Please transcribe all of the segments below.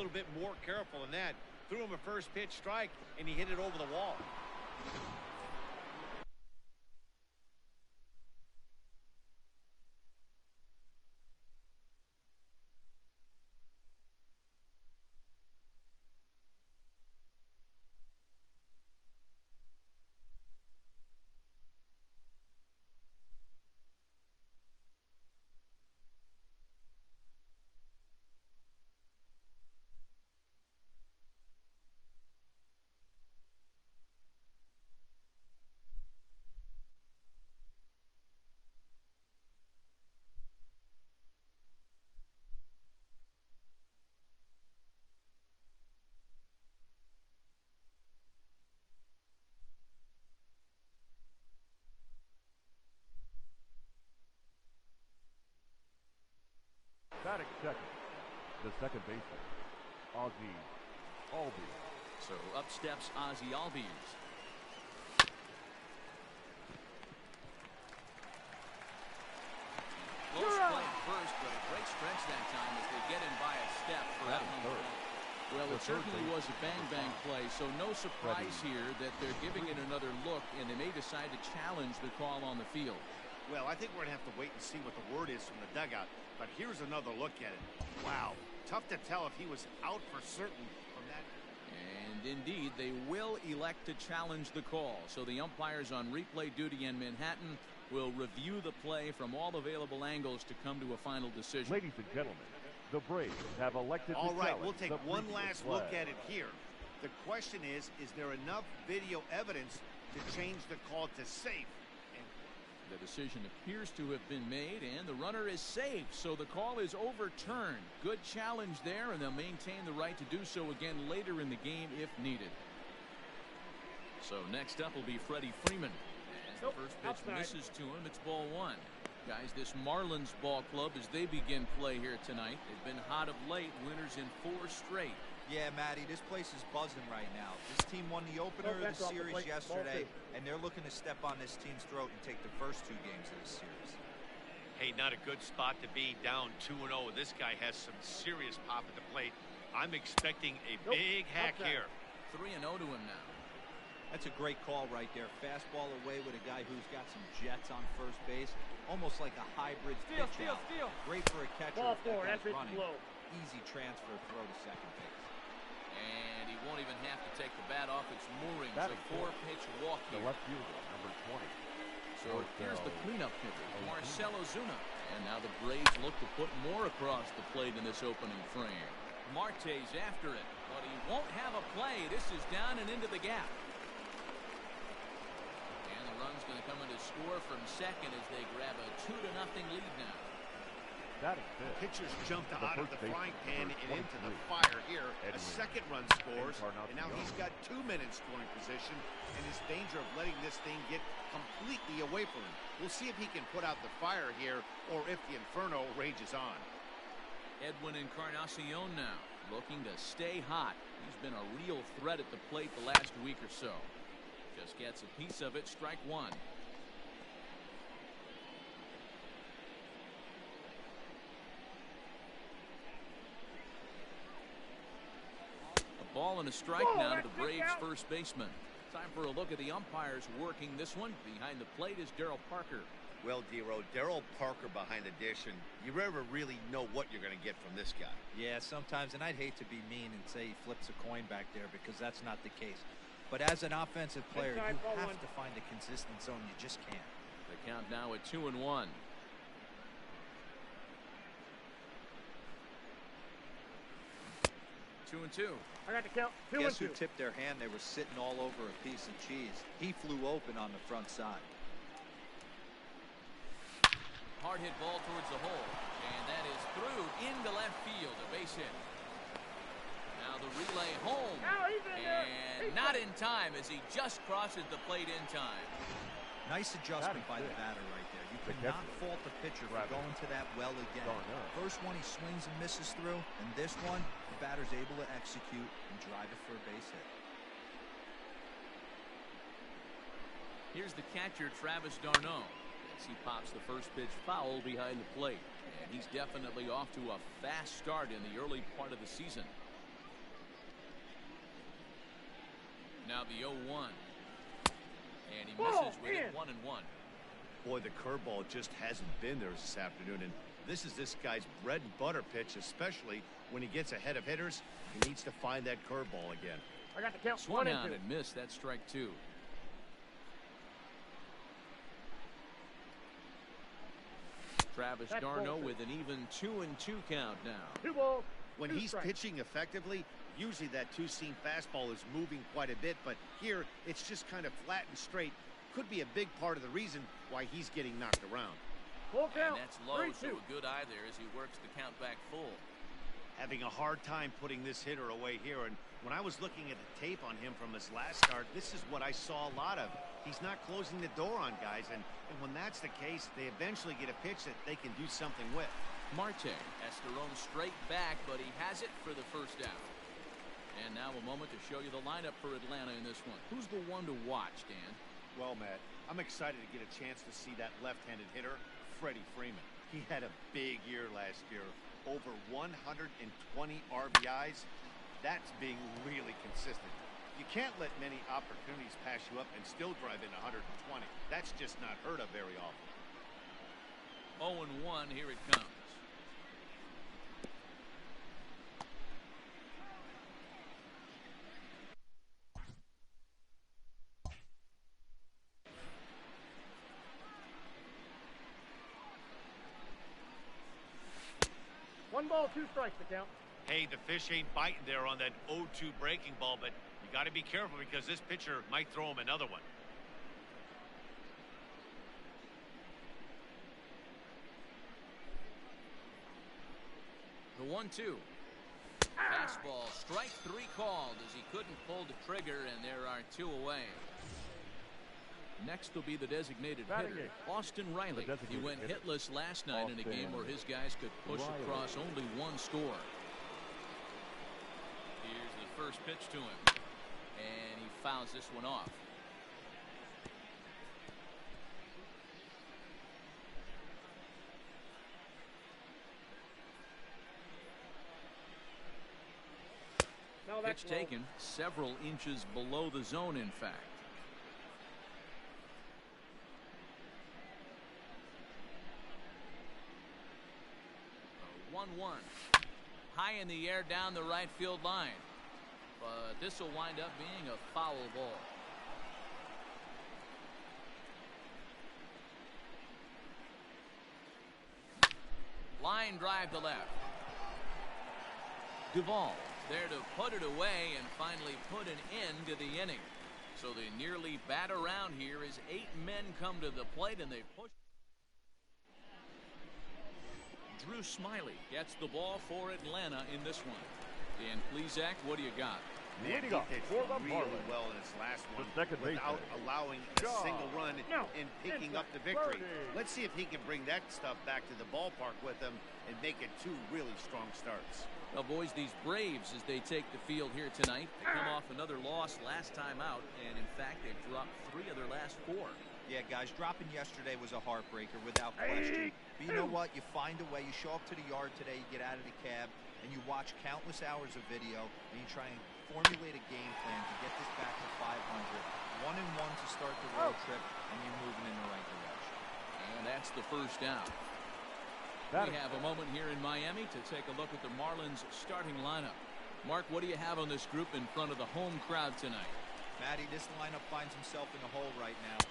little bit more careful than that. Threw him a first pitch strike, and he hit it over the wall. Batting second, the second baseman, Ozzie Albies. So up steps Ozzie Albies. Close play at first, but a great stretch that time as they get him by a step for that third. Well, it certainly was a bang-bang play, so no surprise here that they're giving it another look, and they may decide to challenge the call on the field. Well, I think we're going to have to wait and see what the word is from the dugout. But here's another look at it. Wow. Tough to tell if he was out for certain from that. And indeed, they will elect to challenge the call. So the umpires on replay duty in Manhattan will review the play from all available angles to come to a final decision. Ladies and gentlemen, the Braves have elected all to right, challenge we'll take the one previous last look flag. at it here. The question is there enough video evidence to change the call to safe? The decision appears to have been made, and the runner is safe, so the call is overturned. Good challenge there, and they'll maintain the right to do so again later in the game if needed. So next up will be Freddie Freeman. As the first pitch misses to him, it's ball one. Guys, this Marlins ball club, as they begin play here tonight, they've been hot of late, winners in 4 straight. Yeah, Matty, this place is buzzing right now. This team won the opener of the series yesterday, and they're looking to step on this team's throat and take the first 2 games of this series. Hey, not a good spot to be, down 2-0. This guy has some serious pop at the plate. I'm expecting a big hack here. 3-0 to him now. That's a great call right there. Fastball away with a guy who's got some jets on first base. Almost like a hybrid pitch out. Great for a catcher if that guy's running. Easy transfer throw to second base. And he won't even have to take the bat off its moorings. A 4-pitch walk here. The left fielder, number 20. So here's the cleanup hitter, Marcell Ozuna. And now the Braves look to put more across the plate in this opening frame. Marte's after it, but he won't have a play. This is down and into the gap. And the run's going to come in to score from second as they grab a 2-0 lead now. Pitchers jumped out of the frying pan and into the fire here. A second run scores, and now he's got 2 men in scoring position, and his danger of letting this thing get completely away from him. We'll see if he can put out the fire here, or if the inferno rages on. Edwin Encarnacion now, looking to stay hot. He's been a real threat at the plate the last week or so. Just gets a piece of it, strike one. Ball and a strike now to the Braves first baseman. Time for a look at the umpires working this one. Behind the plate is Daryl Parker. Well, D-Row, Daryl Parker behind the dish, and you never really know what you're going to get from this guy. Yeah, sometimes, and I'd hate to be mean and say he flips a coin back there because that's not the case. But as an offensive player, you have to find a consistent zone. You just can't. The count now at 2-1. 2-2. I got the count. Guess who tipped their hand? They were sitting all over a piece of cheese. He flew open on the front side. Hard hit ball towards the hole, and that is through into left field. A base hit. Now the relay home, and not in time as he just crosses the plate in time. Nice adjustment by the batter right there. You cannot fault the pitcher for going to that well again. First one he swings and misses through, and this one the batter's able to execute and drive it for a base hit. Here's the catcher, Travis d'Arnaud, as he pops the first pitch foul behind the plate. And he's definitely off to a fast start in the early part of the season. Now the 0-1. And he misses with it 1-1. Boy, the curveball just hasn't been there this afternoon, and this is this guy's bread and butter pitch, especially when he gets ahead of hitters. He needs to find that curveball again. I got the count. Swung on and missed. That's strike 2. Travis d'Arnaud with an even 2-2 count now. 2 balls. When he's pitching effectively, usually that two-seam fastball is moving quite a bit, but here it's just kind of flat and straight. Could be a big part of the reason why he's getting knocked around. Full count. And that's low, so a good eye there as he works the count back full. Having a hard time putting this hitter away here, and when I was looking at the tape on him from his last start, this is what I saw a lot of. He's not closing the door on guys, and when that's the case, they eventually get a pitch that they can do something with. Marte has to roam straight back, but he has it for the first out. And now a moment to show you the lineup for Atlanta in this one. Who's the one to watch, Dan? Well, Matt, I'm excited to get a chance to see that left-handed hitter, Freddie Freeman. He had a big year last year. Over 120 RBIs. That's being really consistent. You can't let many opportunities pass you up and still drive in 120. That's just not heard of very often. 0-1, here it comes. One ball, 2 strikes to count. Hey, the fish ain't biting there on that 0-2 breaking ball, but you got to be careful because this pitcher might throw him another one. The 1-2. Fastball, strike 3 called as he couldn't pull the trigger, and there are 2 away. Next will be the designated hitter, Austin Riley. He went hitless last night in a game where his guys could push across only 1 score. Here's the first pitch to him, and he fouls this one off. Pitch taken several inches below the zone, in fact. 1-1. High in the air down the right field line. But this will wind up being a foul ball. Line drive to left. Duvall there to put it away and finally put an end to the inning. So they nearly bat around here as 8 men come to the plate and they push. Drew Smyly gets the ball for Atlanta in this one. Dan Plesac, what do you got? Man, he pitched really well in his last one without allowing a single run and picking up the victory. Let's see if he can bring that stuff back to the ballpark with him and make it 2 really strong starts. Well, boys, these Braves, as they take the field here tonight, they come off another loss last time out, and in fact, they've dropped 3 of their last 4. Yeah, guys, dropping yesterday was a heartbreaker without question. But you know what? You find a way. You show up to the yard today, you get out of the cab, and you watch countless hours of video, and you try and formulate a game plan to get this back to 500. 1-1 to start the road trip, and you're moving in the right direction. And that's the first down. We have a moment here in Miami to take a look at the Marlins starting lineup. Mark, what do you have on this group in front of the home crowd tonight? Matty, this lineup finds himself in a hole right now.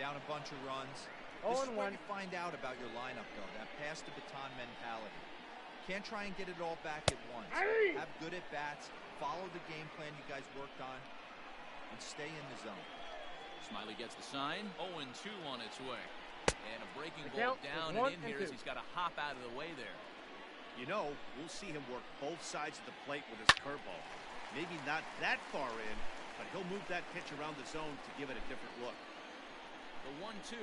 Down a bunch of runs. This is where you find out about your lineup, though. That pass to baton mentality. Can't try and get it all back at once. Have good at bats. Follow the game plan you guys worked on. And stay in the zone. Smyly gets the sign. 0-2 on its way. And a breaking ball down and in here as he's got to hop out of the way there. You know, we'll see him work both sides of the plate with his curveball. Maybe not that far in, but he'll move that pitch around the zone to give it a different look. The 1-2.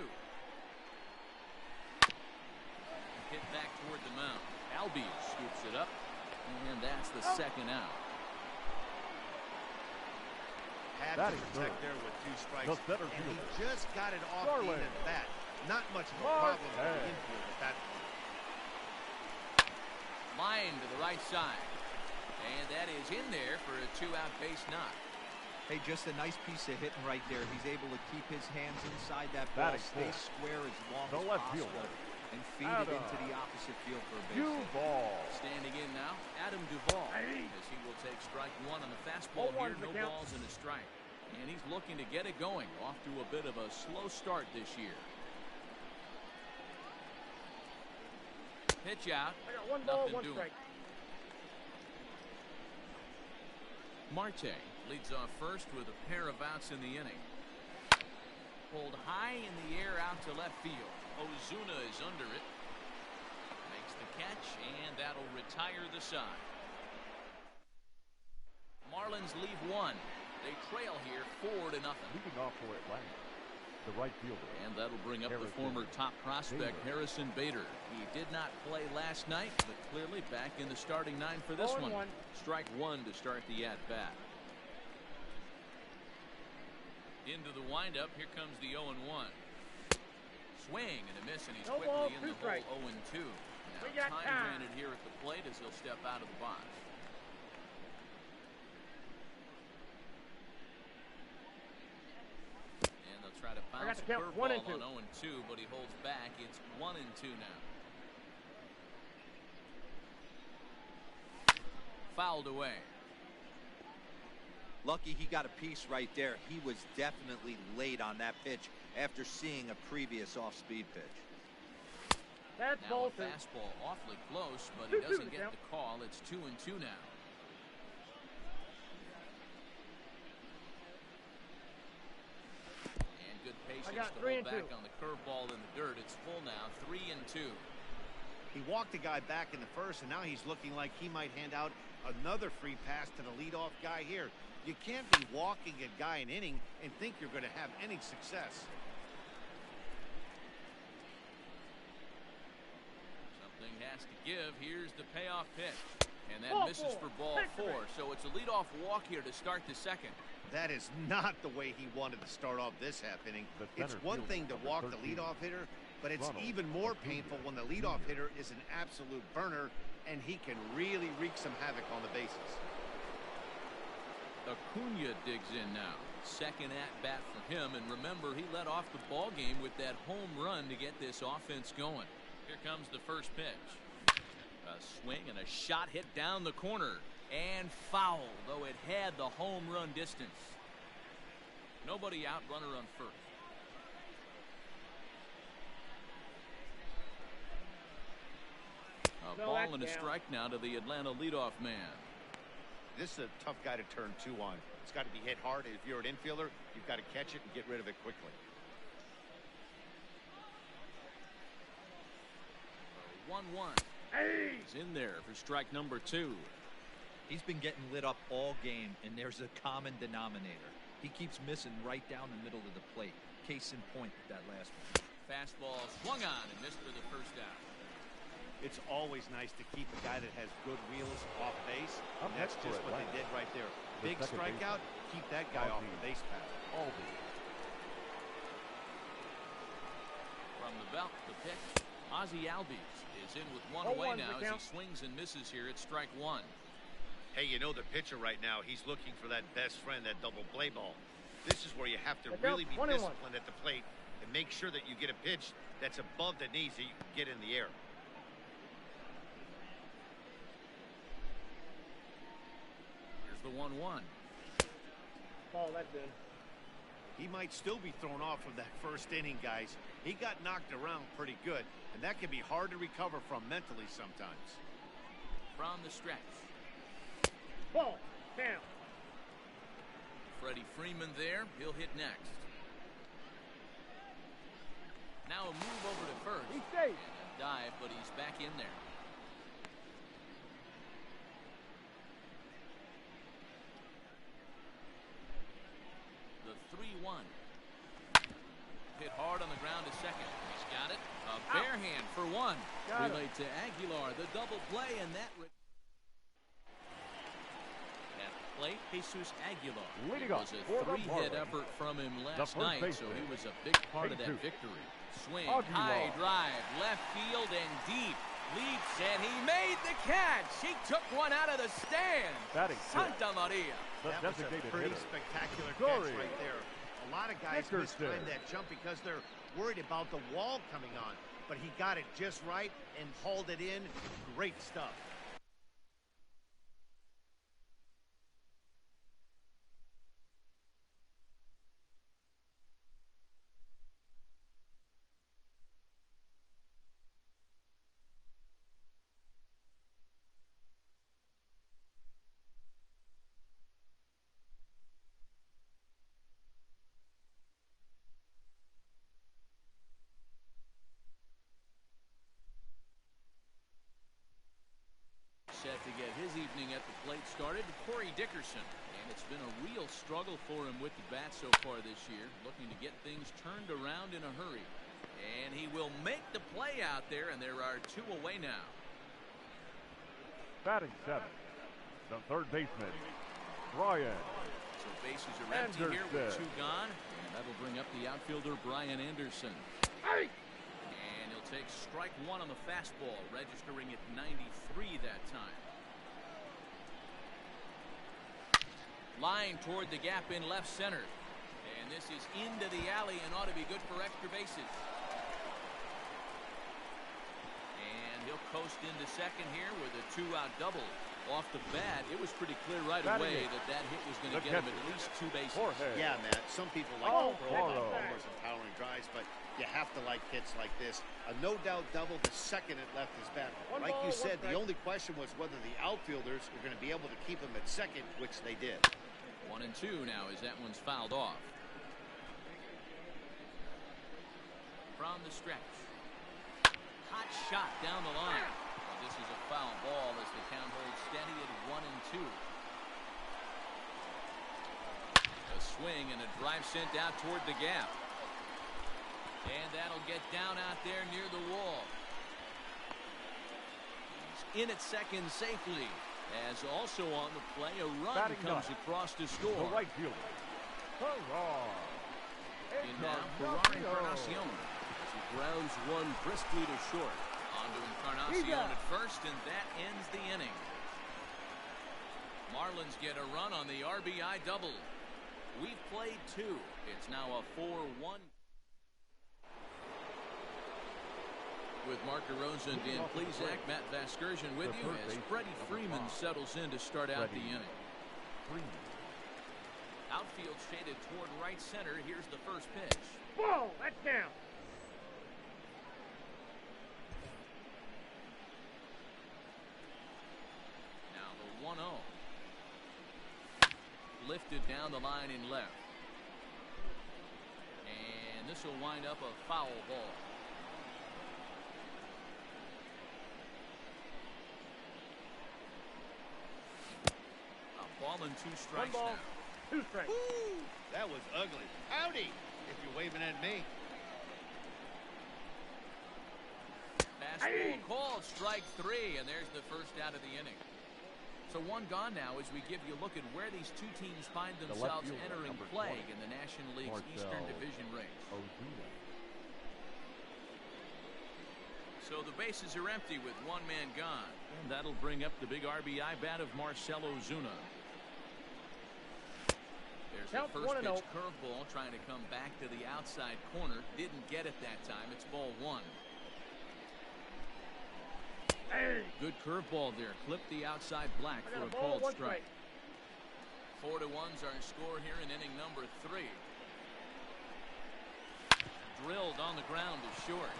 Hit back toward the mound. Albies scoops it up, and that's the second out. Had to protect there with 2 strikes, and he just got it off the end of the bat. Not much of a problem in the infield at that point. Line to the right side. And that is in there for a 2-out base knock. Hey, just a nice piece of hitting right there. He's able to keep his hands inside that ball, stay square as long as possible, and feed it into the opposite field for a base hit. Duvall. Standing in now, Adam Duvall, as he will take strike one on the fastball here. No balls and a strike. And he's looking to get it going. Off to a bit of a slow start this year. Pitch out. I got one ball, one strike. Marte leads off first with a pair of outs in the inning. Pulled high in the air out to left field. Ozuna is under it. Makes the catch, and that'll retire the side. Marlins leave one. They trail here 4-0. Leading off for Atlanta, the right fielder. And that'll bring up the former top prospect, Harrison Bader. He did not play last night, but clearly back in the starting nine for this one. Strike one to start the at-bat. Into the windup, here comes the 0-1. Swing and a miss, and he's quickly in the hole 0-2. Now time granted here at the plate as he'll step out of the box. Try to bounce a curveball on 0-2, but he holds back. It's 1-2 now. Fouled away. Lucky he got a piece right there. He was definitely late on that pitch after seeing a previous off-speed pitch. That's now a fastball awfully close, but he doesn't get the call. It's 2-2 now. I got to hold back on the curveball in the dirt. It's full now, 3-2. He walked the guy back in the first, and now he's looking like he might hand out another free pass to the leadoff guy here. You can't be walking a guy an inning and think you're going to have any success. Something has to give. Here's the payoff pitch. And that misses for ball 4. So it's a leadoff walk here to start the second. That is not the way he wanted to start off this half inning. It's one thing to walk the leadoff hitter, but it's even more painful when the leadoff hitter is an absolute burner and he can really wreak some havoc on the bases. Acuna digs in now. Second at bat for him, and remember, he led off the ball game with that home run to get this offense going. Here comes the first pitch. A swing and a shot hit down the corner. And foul, though it had the home run distance. Nobody out, runner on first. A ball and a strike now to the Atlanta leadoff man. This is a tough guy to turn 2 on. It's got to be hit hard. If you're an infielder, you've got to catch it and get rid of it quickly. 1-1. He's in there for strike number 2. He's been getting lit up all game, and there's a common denominator. He keeps missing right down the middle of the plate. Case in point with that last one. Fastball swung on and missed for the first out. It's always nice to keep a guy that has good wheels off base. And that's just what they did right there. Big strikeout, keep that guy off the base path. From the belt, the pitch. Ozzie Albies is in with one away now as he swings and misses here at strike 1. Hey, you know the pitcher right now, he's looking for that best friend, that double play ball. This is where you have to really be disciplined at the plate and make sure that you get a pitch that's above the knees that you can get in the air. Here's the 1-1. Ball, that's in. He might still be thrown off from that first inning, guys. He got knocked around pretty good, and that can be hard to recover from mentally sometimes. From the stretch. Ball, down. Freddie Freeman there. He'll hit next. Now a move over to first. He's safe. And a dive, but he's back in there. The 3-1. Hit hard on the ground to second. He's got it. A bare hand for one. Relayed to Aguilar. The double play, and that... Plate, Jesus Aguilar. It was a 3-hit effort from him last night, so he was a big part of that victory. Swing, high drive, left field and deep. Leaps, and he made the catch. He took one out of the stand. Santa Maria. That was a pretty spectacular catch right there. A lot of guys mistime that jump because they're worried about the wall coming on. But he got it just right and hauled it in. Great stuff. Set to get his evening at the plate started, Corey Dickerson. And it's been a real struggle for him with the bat so far this year, looking to get things turned around in a hurry. And he will make the play out there, and there are 2 away now. Batting 7th, the third baseman, Brian. So bases are empty here with 2 gone, and that'll bring up the outfielder Brian Anderson. And he'll take strike 1 on the fastball, registering at 93 that time. Line toward the gap in left center. And this is into the alley and ought to be good for extra bases. And he'll coast into second here with a 2-out double. Off the bat, it was pretty clear right away that hit was going to get him at least 2 bases. Yeah, Matt. Some people like to throw homers and powering drives, but you have to like hits like this. A no-doubt double the second it left his bat. Like you said, the only question was whether the outfielders were going to be able to keep him at second, which they did. 1-2 now as that one's fouled off. From the stretch. Hot shot down the line. Well, this is a foul ball as the count holds steady at 1-2. A swing and a drive sent out toward the gap. And that'll get down out there near the wall. He's in at second safely. As also on the play, a run comes across to score. The right fielder. In now, Ferrari Encarnacion. He grounds one briskly to short. On to Encarnacion at first, and that ends the inning. Marlins get a run on the RBI double. We've played 2. It's now a 4-1. With Mark DeRosa and Dan Plesac, Matt Vasgersian with you as Freddie Freeman settles in to start out the inning. Outfield shaded toward right center. Here's the first pitch. Ball, that's down. Now the 1-0. Lifted down the line in left. And this will wind up a foul ball. Ball and 2 strikes now. 2 strikes. Ooh, that was ugly. Howdy, if you're waving at me. Fastball called, strike 3, and there's the first out of the inning. So 1 gone now as we give you a look at where these 2 teams find themselves entering play in the National League's Eastern Division race. So the bases are empty with 1 man gone. And that'll bring up the big RBI bat of Marcell Ozuna. There's the first pitch curveball trying to come back to the outside corner. Didn't get it that time. It's ball 1. Good curveball there. Clipped the outside black for a called strike. 4-1's our score here in inning number 3. Drilled on the ground to short.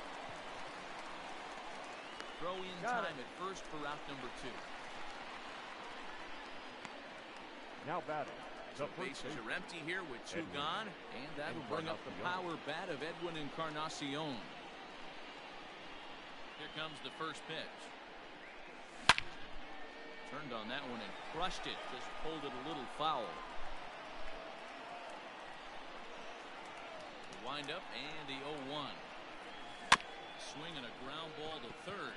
Throw in time at first for out number 2. Now batting. The bases are empty here with 2 gone, and that'll bring up the power bat of Edwin Encarnacion. Here comes the first pitch. Turned on that one and crushed it. Just pulled it a little foul. The wind up and the 0-1. Swing and a ground ball to third.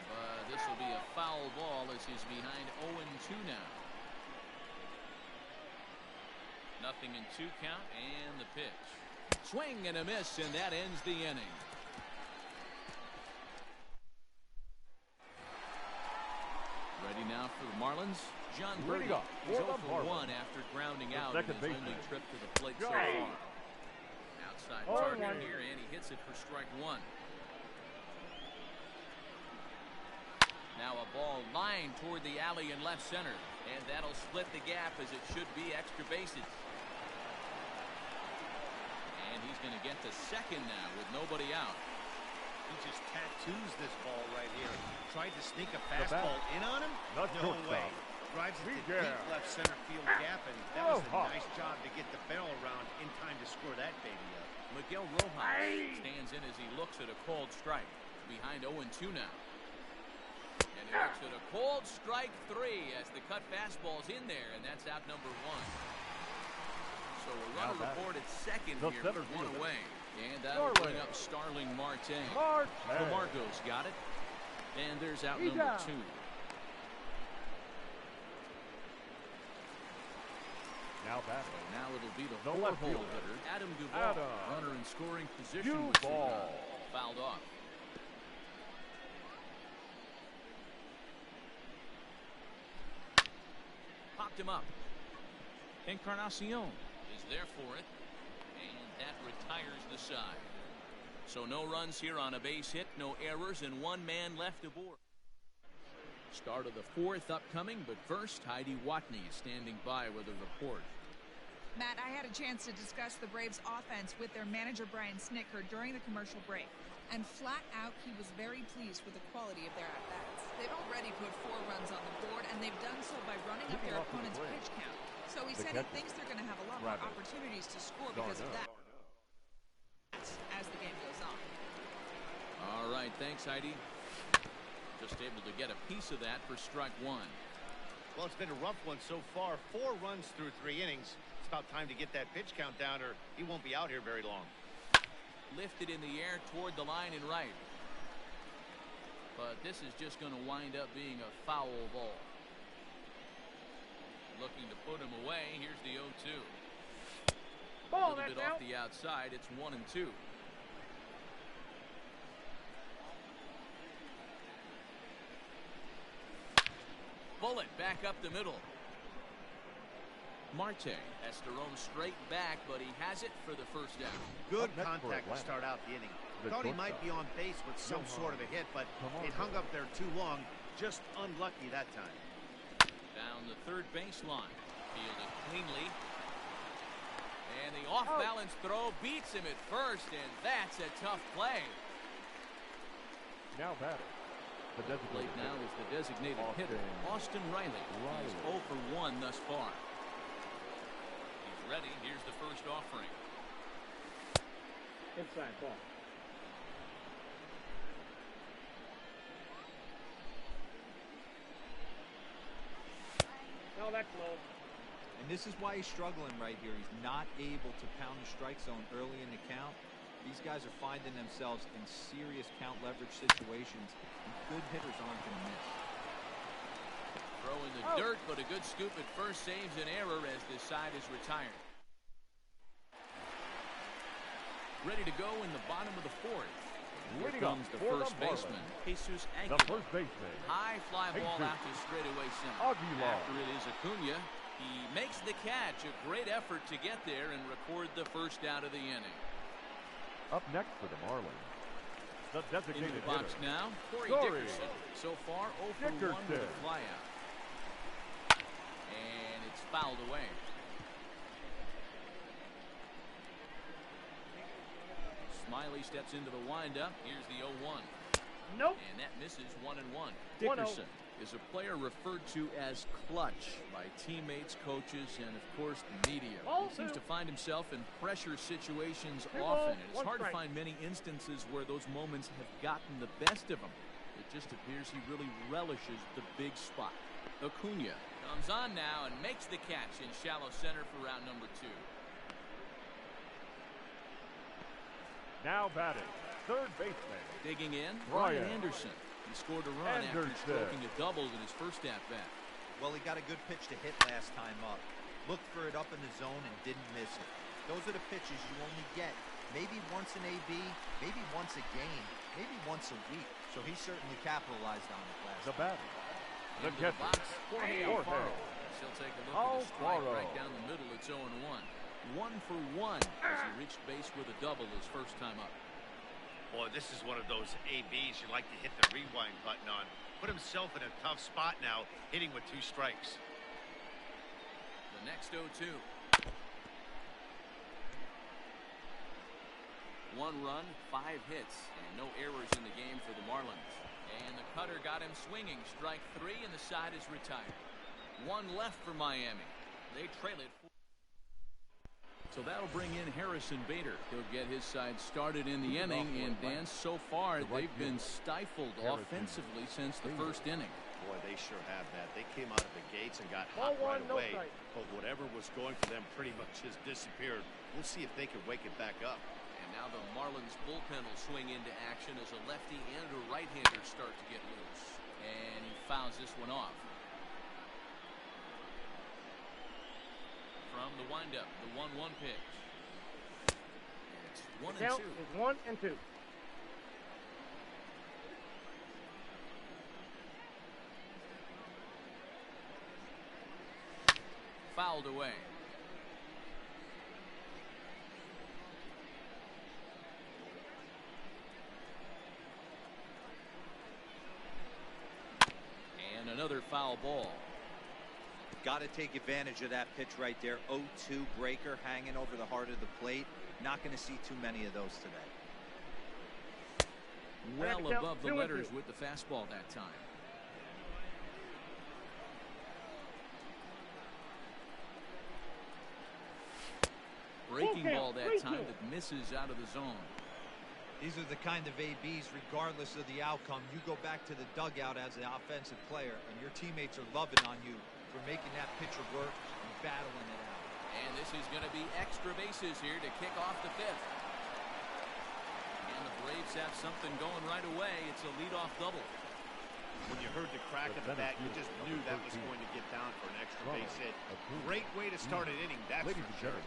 But this will be a foul ball as he's behind 0-2 now. 0-2 count and the pitch. Swing and a miss, and that ends the inning. for the Marlins, John Birdie. Leading off He's for 0 the for 1 Marlins. after grounding The out in second his only baseman. trip to the plate so Go. far. Outside Oh, target one. here, and he hits it for strike one. Now a ball lined toward the alley in left center, and that'll split the gap as it should be extra bases. And he's going to get to second now with nobody out. He just tattoos this ball right here. Tried to sneak a bat. fastball in on him? Not No shortstop. way. Drives it to Miguel. deep left center field gap, and that was a Rojas. nice job to get the barrel around in time to score that baby up. Miguel Rojas stands in as he looks at a cold strike. Behind 0-2 now. And he looks at a cold strike 3 as the cut fastball's in there, and that's out number 1. So a runner Now report at second the here center with one fielder. away. And that'll Starling. bring up Starling Marte. Marte. DeMarco's got it. And there's out He's number out. 2. Now batting. Now it'll be the The 4-hole left fielder. hitter, Adam Duvall. Adam. Runner in scoring position Duvall. with the fouled off. Popped him up. Encarnacion is there for it. And that retires the side. So no runs here on a base hit, no errors, and one man left aboard. Start of the 4th upcoming, but first, Heidi Watney is standing by with a report. Matt, I had a chance to discuss the Braves' offense with their manager, Brian Snitker, during the commercial break. And flat out, he was very pleased with the quality of their at-bats. They've already put 4 runs on the board, and they've done so by running up their opponent's pitch count. So he said he thinks they're going to have a lot more opportunities to score because of that as the game goes on. All right, thanks, Heidi. Just able to get a piece of that for strike 1. Well, it's been a rough one so far. 4 runs through 3 innings. It's about time to get that pitch count down, or he won't be out here very long. Lifted in the air toward the line and right. But this is just going to wind up being a foul ball. Looking to put him away. Here's the 0-2. A Ball, little that's bit off out. the outside. It's 1-2. Bullet back up the middle. Marte has to roam straight back, but he has it for the first down. Good Up next for contact to Atlanta. start out the inning. The Thought he shortstop. might be on base with some sort of a hit, but it hung up there too long. Just unlucky that time. Down the third baseline. Fielded cleanly. And the off-balance throw beats him at first, and that's a tough play. Now batting. The Plate designated now is the designated hitter, Austin Riley. He's 0 for 1 thus far. He's ready. Here's the first offering. Inside ball. No, that's low. And this is why he's struggling right here. He's not able to pound the strike zone early in the count. These guys are finding themselves in serious count leverage situations, and good hitters aren't going to miss. Throw in the dirt, but a good scoop at first saves an error as this side is retired. Ready to go in the bottom of the 4th. Here Leading off comes the for the first baseman, Jesus The Aguilar. first baseman. High fly ball Jesus out to straightaway center. Aguilar. After it is Acuna. He makes the catch. A great effort to get there and record the first out of the inning. Up next for the Marlins. The Into designated the box hitter. now, Corey Corey Dickerson. So far, 0 for 1 with a Dickerson. fly out. And it's fouled away. Smiley steps into the windup. Here's the 0-1. Nope. And that misses 1-1. 1-0. Dickerson is a player referred to as clutch by teammates, coaches, and of course the media. Ball He seems two. to find himself in pressure situations 2 often, balls, and it's 1 hard to strike. find many instances where those moments have gotten the best of him. It just appears he really relishes the big spot. Acuna comes on now and makes the catch in shallow center for round number 2. Now batting. Third baseman. Digging in, Brian Brian Anderson. He scored a run after Anderson. stroking a double in his first at-bat. Well, he got a good pitch to hit last time up. Looked for it up in the zone and didn't miss it. Those are the pitches you only get maybe once in AB, maybe once a game, maybe once a week. So he certainly capitalized on it last The time. batter. The Into the catcher, box, Jorge Jorge. Alfaro. He'll take a look at the strike right down the middle. It's 0-1. 1 for 1 as he reached base with a double his first time up. Boy, this is one of those ABs you like to hit the rewind button on. Put himself in a tough spot now, hitting with 2 strikes. The next 0-2. 1 run, 5 hits, and no errors in the game for the Marlins. And the cutter got him swinging. Strike 3, and the side is retired. 1 left for Miami. They trail it. So that'll bring in Harrison Bader. He'll get his side started in the inning. And Dan, so far they've been stifled offensively since the first inning. Boy, they sure have that. They came out of the gates and got hot right away. But whatever was going for them pretty much has disappeared. We'll see if they can wake it back up. And now the Marlins bullpen will swing into action as a lefty and a right-hander start to get loose. And he fouls this one off. From the windup, the 1-1 pitch. It's 1-2. Count is 1-2. Fouled away. And another foul ball. Got to take advantage of that pitch right there. 0-2 breaker hanging over the heart of the plate. Not going to see too many of those today. Well above the letters with the fastball that time. Breaking ball that time that misses out of the zone. These are the kind of ABs, regardless of the outcome. You go back to the dugout as an offensive player, and your teammates are loving on you for making that pitcher work and battling it out. And this is going to be extra bases here to kick off the 5th. And the Braves have something going right away. It's a leadoff double. When you heard the crack of the bat, you just knew that was going to get down for an extra base hit. Great way to start an inning, that's for sure.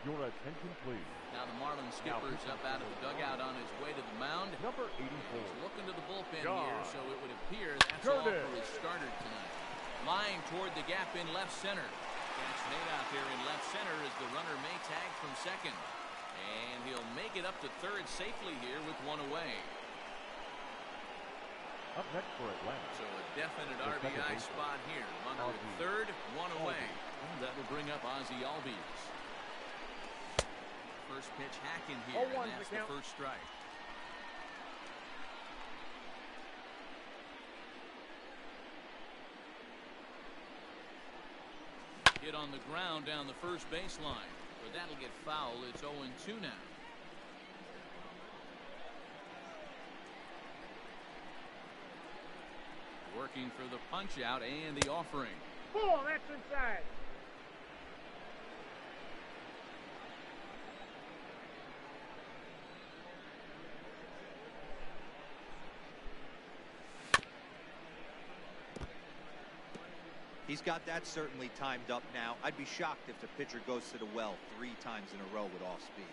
Your attention, please. Now the Marlins skipper's up out of the dugout on his way to the mound. Number 84. He's looking to the bullpen John here, so it would appear that's all Curtis. for his starter tonight. Lying toward the gap in left center. Catch Nate out there in left center as the runner may tag from second. And he'll make it up to third safely here with 1 away. Up next for Atlanta. So a definite The second RBI baseman. spot here. Runner at third, 1 away. And that will bring up Ozzie Albies. First pitch hacking here, and that's the first strike. Hit on the ground down the first baseline, but that'll get foul. It's 0-2 now. Working for the punch out and the offering. Ball, that's inside. He's got that certainly timed up now. I'd be shocked if the pitcher goes to the well 3 times in a row with off speed.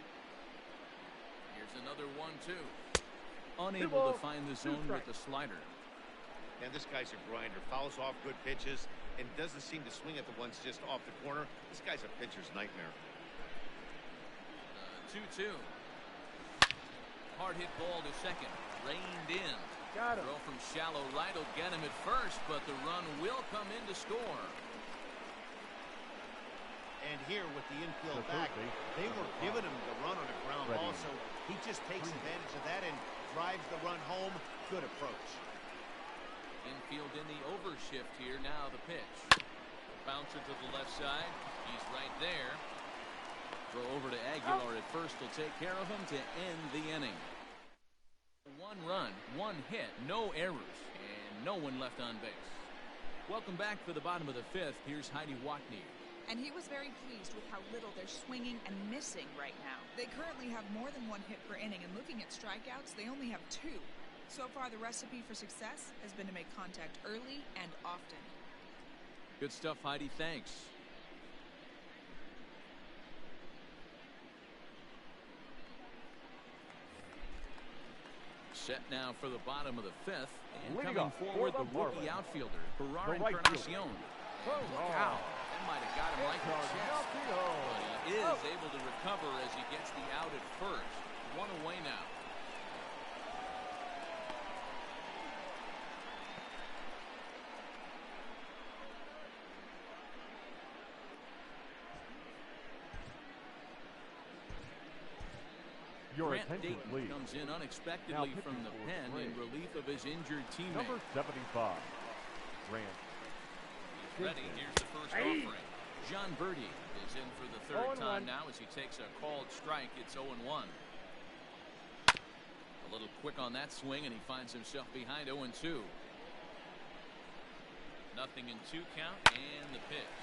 Here's another 1-2. Unable to find the zone with the slider. And this guy's a grinder. Fouls off good pitches and doesn't seem to swing at the ones just off the corner. This guy's a pitcher's nightmare. 2-2. Hard hit ball to second. Reined in. Got him. Throw from shallow right will get him at first, but the run will come in to score. And here with the infield back, they were giving him the run on a ground ball, so he just takes advantage of that and drives the run home. Good approach. Infield in the overshift here. Now the pitch. Bounce it to the left side. He's right there. Throw over to Aguilar at first will take care of him to end the inning. 1 run, 1 hit, no errors, and no one left on base. Welcome back for the bottom of the 5th. Here's Heidi Watney. And he was very pleased with how little they're swinging and missing right now. They currently have more than 1 hit per inning, and looking at strikeouts, they only have 2. So far, the recipe for success has been to make contact early and often. Good stuff, Heidi. Thanks. Set now for the bottom of the fifth. And Leading coming off forward, for the the rookie Marlins, outfielder, Ferrar the right Encarnacion. fielder. Look out. That might have got him right in the chest. But he is able to recover as he gets the out at first. One away now. Your Grant attention, Dayton please. comes in unexpectedly Now from the pitching for pen in Braves. relief of his injured teammate. Number 75, Grant. He's ready. Here's the first offering. John Birdie is in for the third time now as he takes a called strike. It's 0-1. A little quick on that swing, and he finds himself behind 0-2. Nothing in 2 count, and the pitch.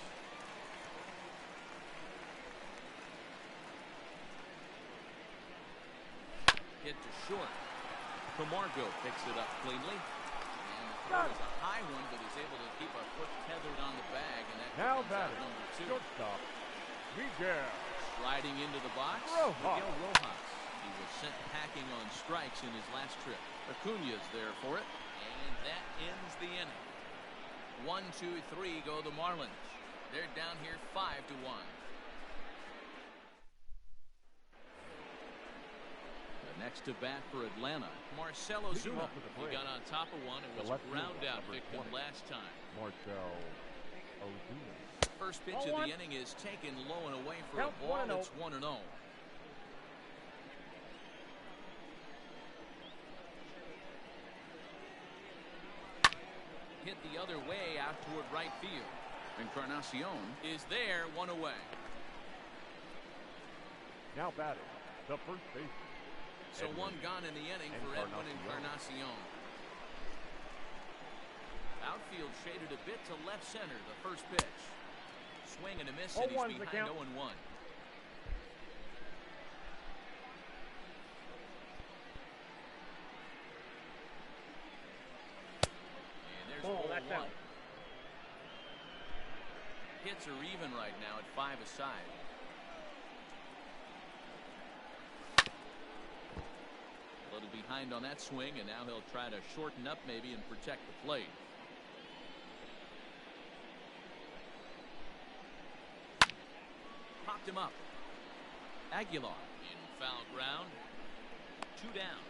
Hit to short. Camargo picks it up cleanly. And the throw is a high one, but he's able to keep a foot tethered on the bag, and that Now comes out batting, number 2. shortstop, Miguel. Sliding into the box, Rojas. Miguel Rojas. He was sent packing on strikes in his last trip. Acuña's there for it, and that ends the inning. 1, 2, 3 go the Marlins. They're down here 5-1. Next to bat for Atlanta, Marcell Ozuna. He got on top of one and was a ground out victim last time. Marcell Ozuna. First pitch of the inning is taken low and away for a ball. It's 1-0. Hit the other way out toward right field. Encarnacion is there, 1 away. Now batting, the first baseman. So one gone in the inning for Edwin Encarnacion. Outfield shaded a bit to left center, the first pitch. Swing and a miss, and he's behind 0-1. And there's ball 1. Hits are even right now at 5 aside. A little behind on that swing, and now he'll try to shorten up maybe and protect the plate. Popped him up. Aguilar in foul ground. 2 down.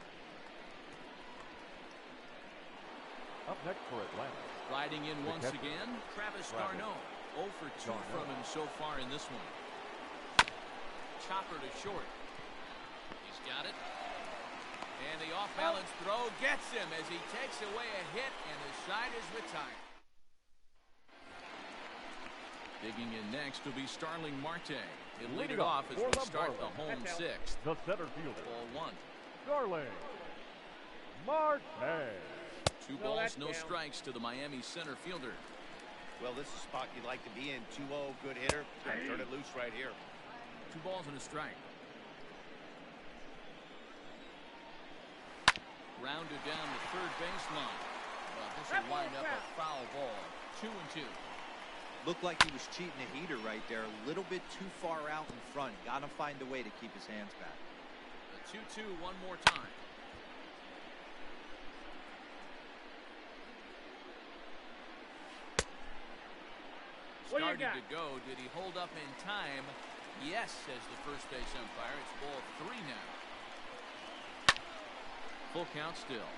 Up next for Atlanta. Riding in once again, Travis d'Arnaud. 0 for 2 from him so far in this one. Chopper to short. He's got it. And the off-balance throw gets him as he takes away a hit, and the side is retired. Digging in next will be Starling Marte. He'll lead it off as we start the home 6th. The center fielder. Ball 1. Starling Marte. 2 balls, no strikes to the Miami center fielder. Well, this is a spot you'd like to be in. 2-0, good hitter. Gonna turn it loose right here. 2 balls and a strike. Rounded down the third baseline. Well, this will wind up a foul ball. 2-2. Looked like he was cheating a heater right there. A little bit too far out in front. Got to find a way to keep his hands back. The 2-2 one more time. Started to go. Did he hold up in time? Yes, says the first base umpire. It's ball 3 now. Full count still.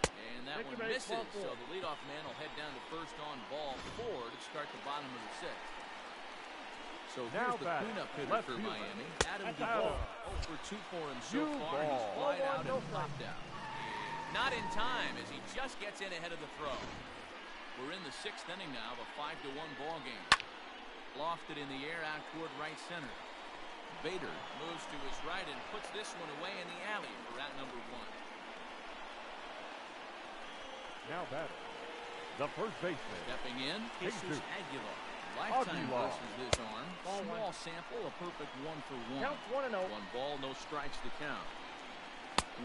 And that one misses, so the leadoff man will head down to first on ball 4 to start the bottom of the 6th. So here's the cleanup hitter for Miami, Adam Duvall. 0 for 2 for him so far. He's flied out and popped out. Not in time as he just gets in ahead of the throw. We're in the 6th inning now of a 5-1 ball game. Lofted in the air out toward right center. Bader moves to his right and puts this one away in the alley for out number 1. Now batting, the first baseman. Stepping in, Jesus Aguilar. Lifetime versus his arm. Small sample, a perfect 1 for 1. Counts 1-0. 1 ball, no strikes to count.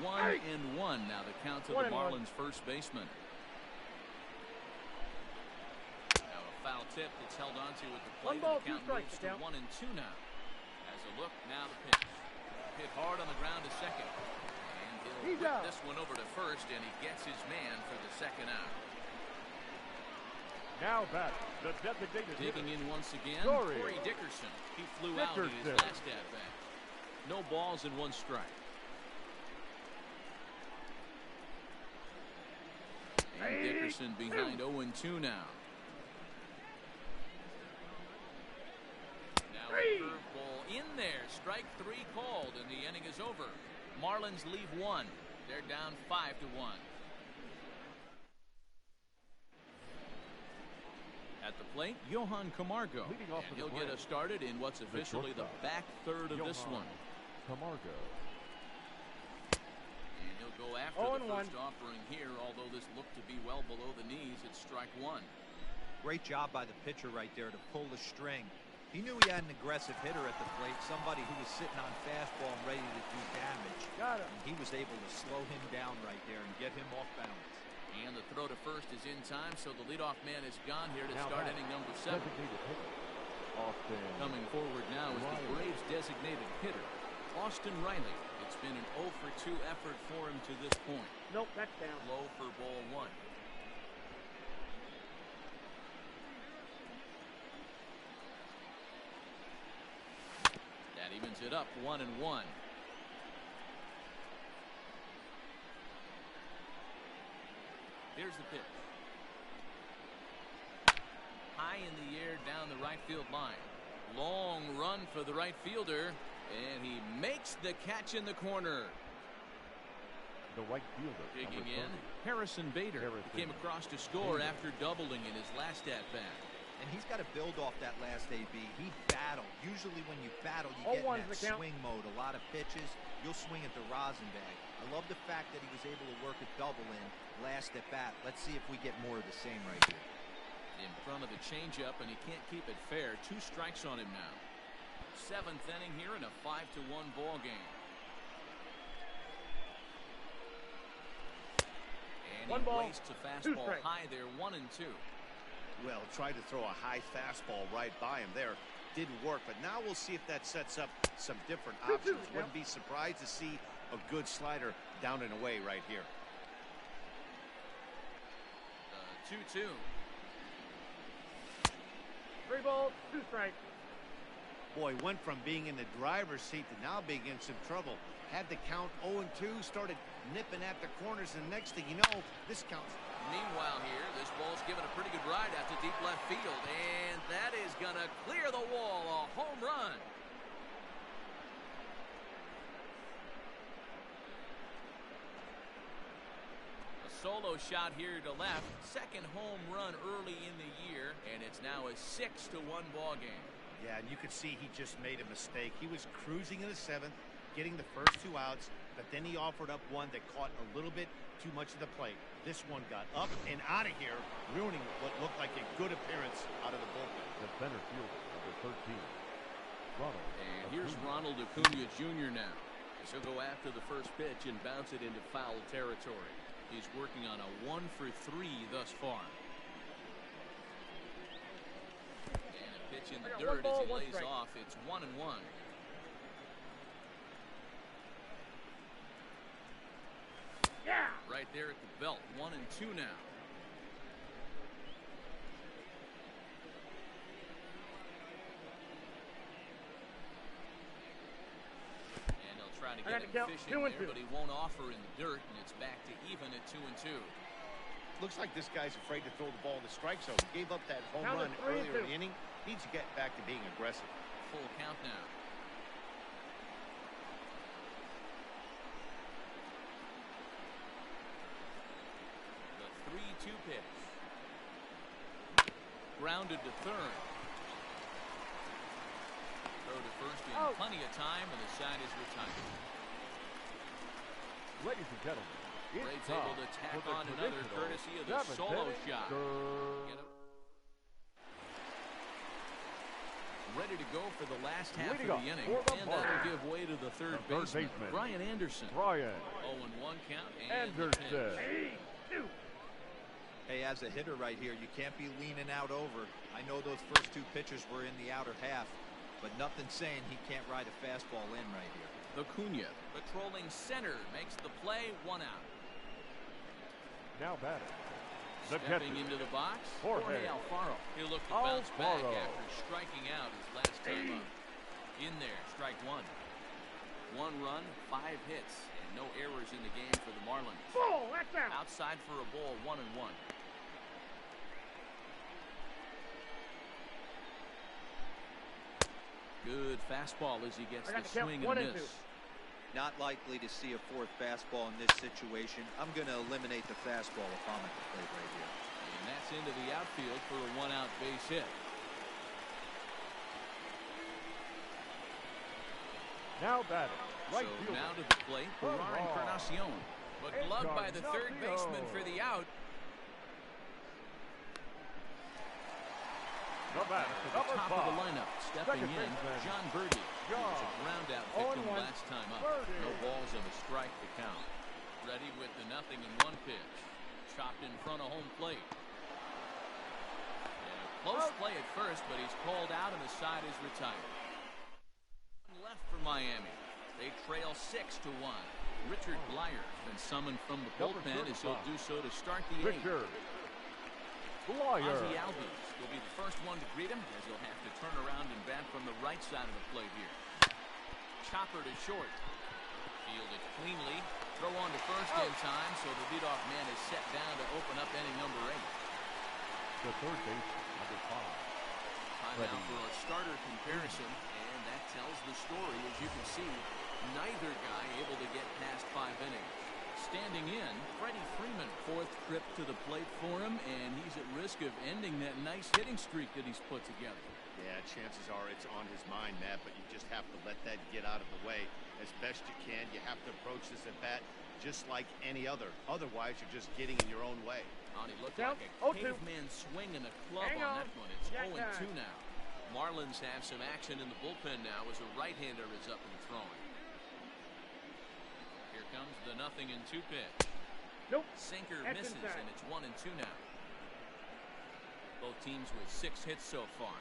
1-1 now the count to the Marlins first baseman. Now a foul tip that's held onto at the plate. 1 ball, The 2 count strikes. moves to 1-2 now. As a look, now the pitch. Hit hard on the ground to second. And he'll whip this one over to first, and he gets his man for the second out. Now back, the designated Digging in once again, Corey Corey Dickerson. He flew out in his last at-bat. No balls and 1 strike. And Dickerson behind 0-2 now. Now a curveball in there. Strike 3 called, and the inning is over. Marlins leave 1. They're down 5-1. At the plate, Johan Camargo. And he'll get us started in what's officially the back third of this one. Camargo. And he'll go after the first offering here, although this looked to be well below the knees. It's strike 1. Great job by the pitcher right there to pull the string. He knew he had an aggressive hitter at the plate, somebody who was sitting on fastball and ready to do damage. Got him. And he was able to slow him down right there and get him off balance. And the throw to first is in time, so the leadoff man is gone here to start inning number 7. Coming forward now is the Braves' designated hitter, Austin Riley. It's been an 0-for-2 effort for him to this point. Nope, that's down. Low for ball 1. That evens it up 1-1. Here's the pitch. High in the air down the right field line. Long run for the right fielder, and he makes the catch in the corner. The right fielder. Digging in, Harrison Bader. He came across to score after doubling in his last at-bat. And he's got to build off that last AB. He battled. Usually when you battle, you get in that swing mode. A lot of pitches, you'll swing at the rosin bag. I love the fact that he was able to work a double in last at bat. Let's see if we get more of the same right here. In front of the changeup, and he can't keep it fair. 2 strikes on him now. 7th inning here in a 5-1 ball game. And he wastes a fastball high there, 1-2. Well, tried to throw a high fastball right by him there. Didn't work, but now we'll see if that sets up some different options. Wouldn't be surprised to see a good slider down and away right here. 2-2. 3 balls, 2 strikes. Boy, went from being in the driver's seat to now being in some trouble. Had the count 0-2, started nipping at the corners, and next thing you know, this counts. Meanwhile here, this ball's given a pretty good ride out to deep left field, and that is going to clear the wall, a home run. A solo shot here to left, 2nd home run early in the year, and it's now a 6-1 ball game. Yeah, and you could see he just made a mistake. He was cruising in the 7th, getting the first 2 outs, but then he offered up one that caught a little bit too much of the plate. This one got up and out of here, ruining what looked like a good appearance out of the bullpen. The center fielder, number 13, Ronald. And here's Ronald Acuna Jr. now. He'll go after the first pitch and bounce it into foul territory. He's working on a 1-for-3 thus far. And a pitch in the dirt as he lays off. It's 1-1. Yeah. Right there at the belt. 1-2 now. And he'll try to get him fishing there, but he won't offer in the dirt, and it's back to even at 2-2. Looks like this guy's afraid to throw the ball in the strike zone. Gave up that home run earlier in the inning. Needs to get back to being aggressive. Full count now. The 3-2 pitch. Grounded to third. Throw to first in plenty of time, and the side is retired. Ladies and gentlemen, Braves able to tack on another courtesy of the solo shot. Ready to go for the last half of the inning, and that'll give way to the third baseman, Brian Anderson. 0-1 count, and Anderson. Hey, has a hitter right here. You can't be leaning out over. I know those first two pitchers were in the outer half, but nothing saying he can't ride a fastball in right here. Acuna patrolling center makes the play, 1 out. Now batting. Stepping into the box, Jorge Alfaro. He'll look to bounce back after striking out his last time up. In there, strike 1. 1 run, 5 hits, and no errors in the game for the Marlins. Ball, that's out. Outside for a ball, 1-1. Good fastball as he gets the swing and a miss. Not likely to see a fourth fastball in this situation. I'm going to eliminate the fastball if I'm at the plate right here. And that's into the outfield for a 1-out base hit. Now batting. Right so fielder. now to the plate, Ferrar Encarnacion. But gloved by the third baseman for the out. The batter, to the top of the lineup, stepping in, John Birdie. He was a ground out victim last time up. No balls and a strike to count. Ready with the 0-1 pitch. Chopped in front of home plate. And a close play at first, but he's called out and the side is retired. Left for Miami. They trail 6-1. Richard Bleier has been summoned from the bullpen as he'll do so to start the 8th. Ozzie Albies will be the first one to greet him as he'll have to turn around and bat from the right side of the plate here. Chopper to short. Fielded cleanly. Throw on to first in time, so the leadoff man is set down to open up inning number 8. The third baseman, number 5. Time out for a starter comparison, and that tells the story. As you can see, neither guy able to get past 5 innings. Standing in, Freddie Freeman, 4th trip to the plate for him, and he's at risk of ending that nice hitting streak that he's put together. Yeah, chances are it's on his mind, Matt, but you just have to let that get out of the way as best you can. You have to approach this at bat just like any other. Otherwise, you're just getting in your own way. He looked like a caveman swinging a club on that one. It's 0-2 now. Marlins have some action in the bullpen now as a right-hander is up and throwing. Here comes the 0-2 pitch. Nope. Sinker misses, and it's 1-2 now. Both teams with 6 hits so far.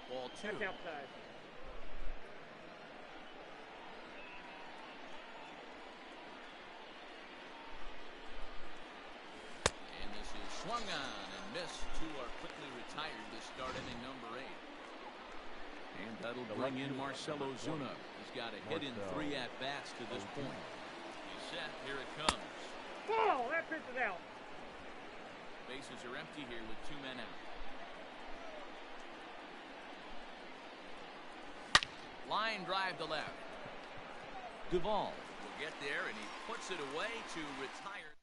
Ball 2. That's outside. And this is swung on and missed. 2 are quickly retired to start inning number 8. And that'll bring in Marcell Ozuna. He's got a hit in 3 at-bats to this point. He's set. Here it comes. Ball! That pitch is out. Bases are empty here with 2 men out. Line drive to left. Duvall will get there, and he puts it away to retire.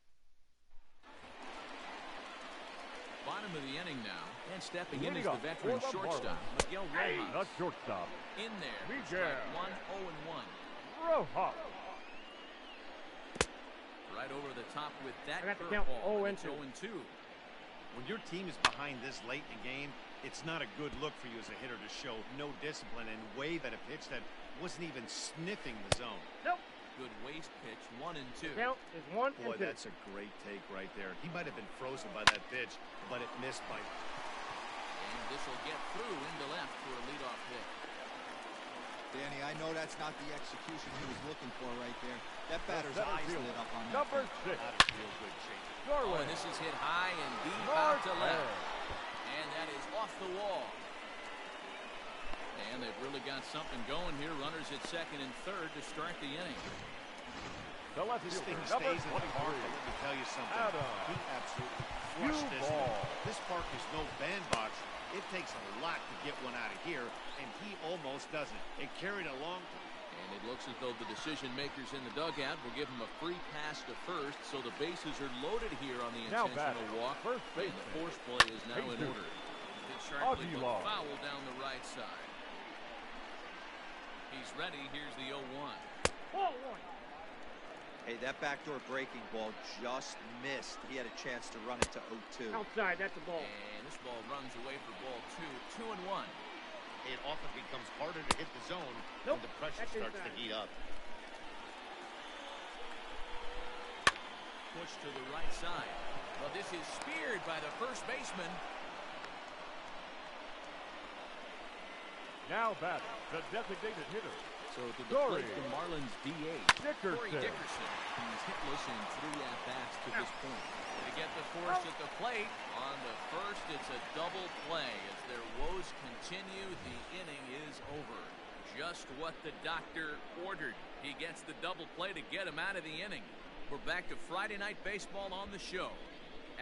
Bottom of the inning now, and stepping in is the veteran shortstop, Miguel Rojas. Not shortstop. In there, Miguel. 1-0-1. Rojas. Right over the top with that curveball. 0-2. When your team is behind this late in the game, it's not a good look for you as a hitter to show no discipline and wave at a pitch that wasn't even sniffing the zone. Nope. Good waste pitch, 1-2. Count is 1-2. Boy, that's a great take right there. He might have been frozen by that pitch, but it missed by. And this will get through into left for a leadoff hit. Danny, I know that's not the execution he was looking for right there. That batter's eyes lit up on that. Number 6. Not a real good change. Oh, and this is hit high and deep out to left. And that is off the wall. And they've really got something going here. Runners at 2nd and 3rd to start the inning. This thing stays in the park, and let me tell you something. He absolutely crushed this thing. This park is no bandbox. It takes a lot to get one out of here, and he almost doesn't. It carried along. And it looks as though the decision makers in the dugout will give him a free pass to first, so the bases are loaded here on the intentional walk. And the force play is now in order. Hit sharply, but foul down the right side. He's ready. Here's the 0-1. Ball 1. Hey, that backdoor breaking ball just missed. He had a chance to run it to 0-2. Outside, that's a ball. And this ball runs away for ball 2. 2-1. It often becomes harder to hit the zone when the pressure starts to heat up. pushed to the right side. Well, this is speared by the first baseman. Now batting, the designated hitter. So to the plate, the Marlins DH, Corey Dickerson. He's hitless in 3 at-bats to this point. To get the force at the plate, on the first, it's a double play. As their woes continue, the inning is over. Just what the doctor ordered. He gets the double play to get him out of the inning. We're back to Friday Night Baseball on the show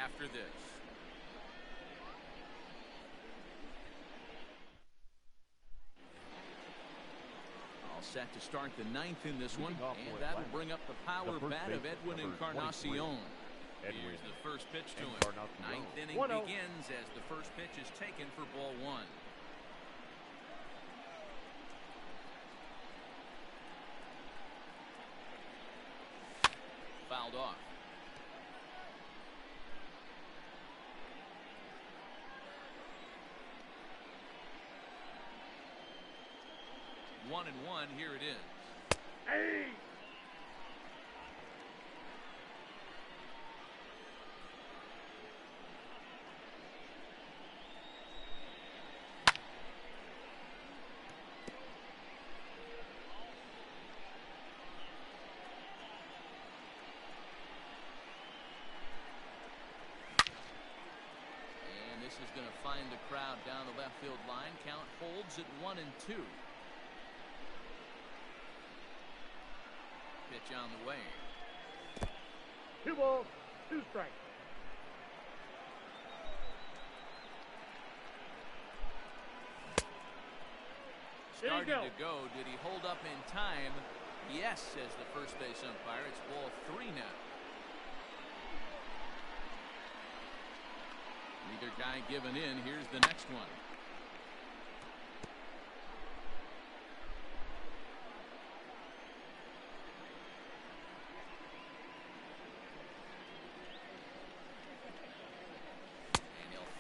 after this. Set to start the 9th in this one, and that'll bring up the power bat of Edwin Encarnacion. Here's the first pitch to him. 9th inning begins as the first pitch is taken for ball 1. Fouled off. One and one, here it is. Hey! And this is going to find the crowd down the left field line. Count holds at 1-2. Pitch on the way. 2 balls, 2 strikes. Starting to go. Did he hold up in time? Yes, says the first base umpire. It's ball 3 now. Neither guy giving in. Here's the next one.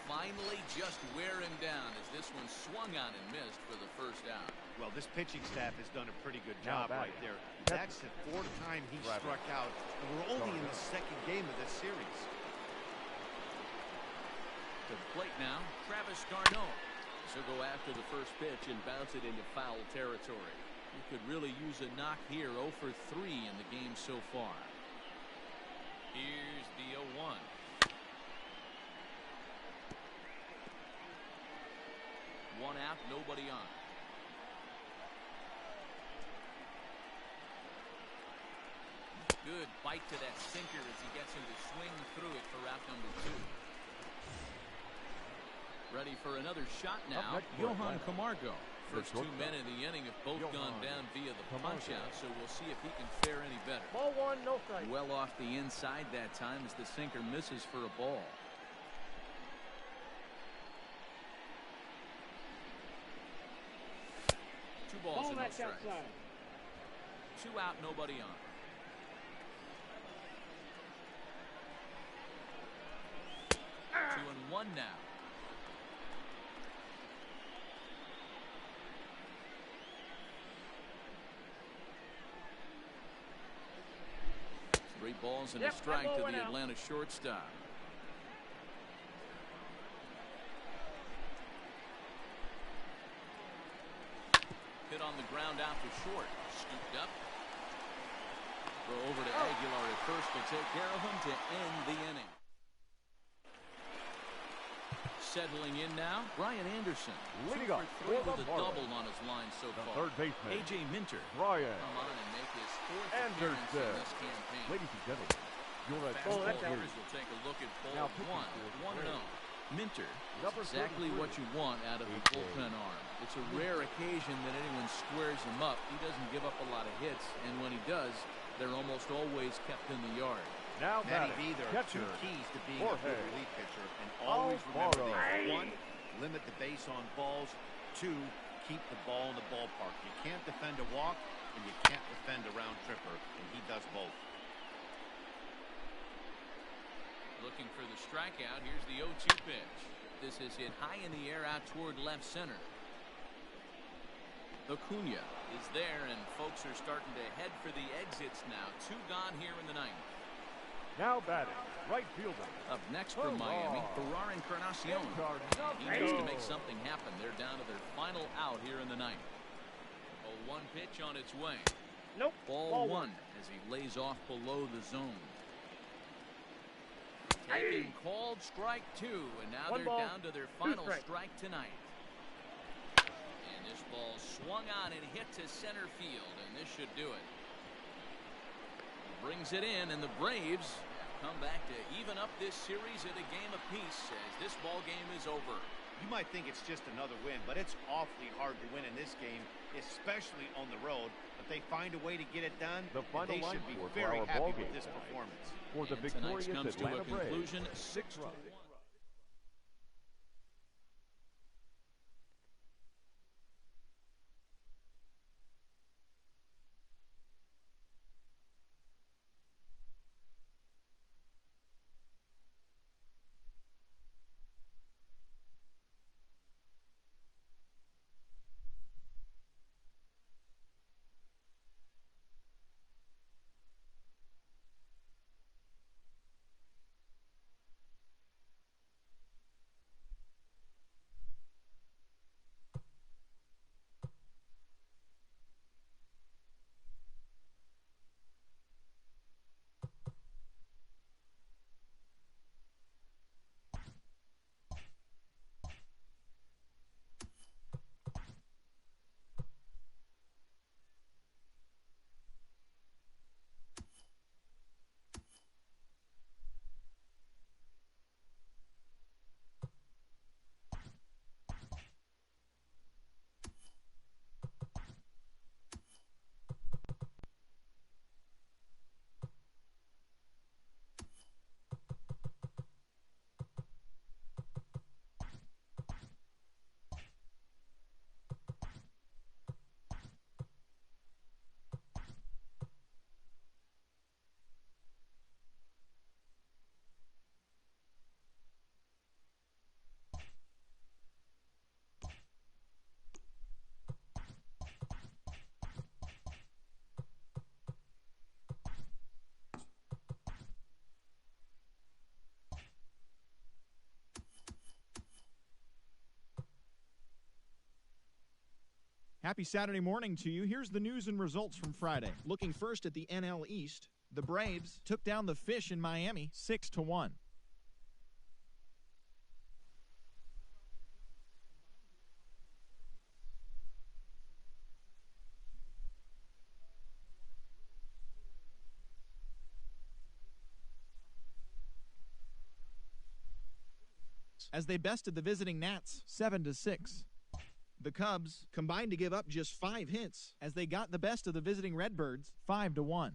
Finally just wear him down as this one swung on and missed for the first out. Well, this pitching staff has done a pretty good job right there. That's the 4th time he struck out, and we're only in the 2nd game of this series. To the plate now, Travis d'Arnaud. He'll go after the first pitch and bounce it into foul territory. He could really use a knock here. 0 for 3 in the game so far. Here's the 0-1. One out, nobody on. Good bite to that sinker as he gets him to swing through it for out number 2. Ready for another shot now. Johan Camargo. First 2 men in the inning have both gone down via the punch out, so we'll see if he can fare any better. Ball 1, no strike. Well off the inside that time as the sinker misses for a ball. Balls and no strikes. 2 out, nobody on. Two and one now. Three balls and a strike to the Atlanta shortstop. Hit on the ground out to short. Scooped up. Throw over to Aguilar at first to take care of him to end the inning. Settling in now, Brian Anderson. Leading off with a double on his line so far. Third baseman, A.J. Minter. Brian Come on and make his 4th appearance in this campaign. Ladies and gentlemen, you're at Fastball hitters will take a look at ball 1. 1-0. Minter, exactly what you want out of a bullpen arm. It's a rare occasion that anyone squares him up. He doesn't give up a lot of hits, and when he does, they're almost always kept in the yard. Now Matty V, there are 2 keys to being a good relief pitcher, and always remember these. 1, limit the base on balls. 2, keep the ball in the ballpark. You can't defend a walk, and you can't defend a round tripper, and he does both. Looking for the strikeout. Here's the 0-2 pitch. This is hit high in the air out toward left center. Acuna is there, and folks are starting to head for the exits now. 2 gone here in the 9th. Now batting, right fielder. Up next for Miami, Ferrar Encarnacion. He needs to make something happen. They're down to their final out here in the ninth. A 1 pitch on its way. Nope. Ball one as he lays off below the zone. Taken called strike 2, and now they're down to their final strike tonight. And this ball swung on and hit to center field, and this should do it. Brings it in, and the Braves come back to even up this series at a game apiece as this ball game is over. You might think it's just another win, but it's awfully hard to win in this game, especially on the road. But they find a way to get it done, the final and they should be for very our happy ball with game this performance. For the And victorious tonight's comes to a Atlanta Braves, conclusion 6 runs. 6-1. Happy Saturday morning to you. Here's the news and results from Friday. Looking first at the NL East, the Braves took down the Fish in Miami 6-1. As they bested the visiting Nats 7-6. The Cubs combined to give up just 5 hits as they got the best of the visiting Redbirds 5-1.